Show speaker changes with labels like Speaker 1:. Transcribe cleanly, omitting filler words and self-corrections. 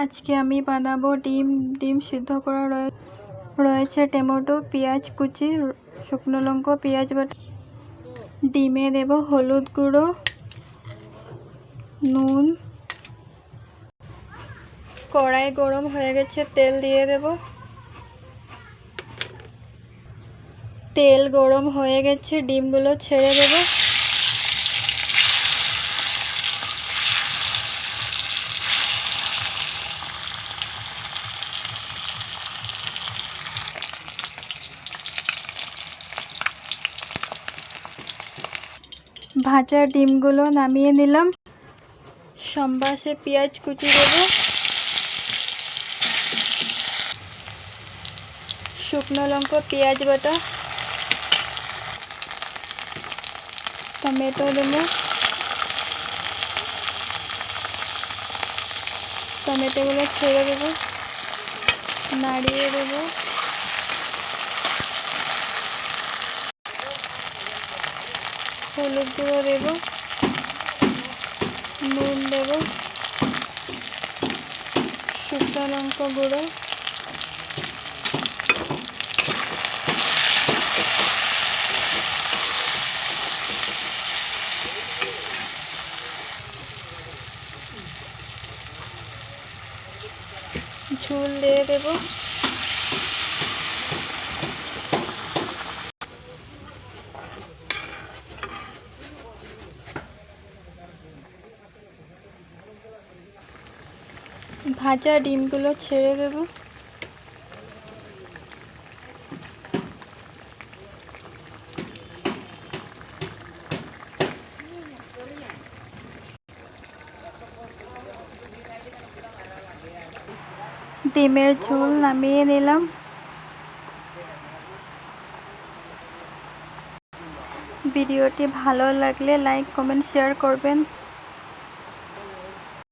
Speaker 1: আজকে আমি বানাবো ডিম সিদ্ধ করা রয়েছে টমেটো, পেঁয়াজ কুচি, শুকনো লঙ্কা, পেঁয়াজ বাটা। ডিমে দেব হলুদ গুঁড়ো, নুন। কড়াই গরম হয়ে গেছে, তেল দিয়ে দেব। তেল গরম হয়ে গেছে, ডিমগুলো ছেড়ে দেব। ভাজা ডিমগুলো নামিয়ে নিলাম। সম্বাসে পেঁয়াজ কুচি দেব, শুকনো লঙ্কা, পেঁয়াজ বাটা, টমেটো দেব। টমেটোগুলো ছেড়ে দেব, নাড়িয়ে দেব। হলুদ গুঁড়ো দেব, নুন দেব, শুকনো লঙ্কা গুঁড়ো, ঝোল দিয়ে দেব। ভাজা ডিমগুলো ছেড়ে দেব। ডিমের ঝোল নামিয়ে নিলাম। ভিডিওটি ভালো লাগলে লাইক, কমেন্ট, শেয়ার করবেন।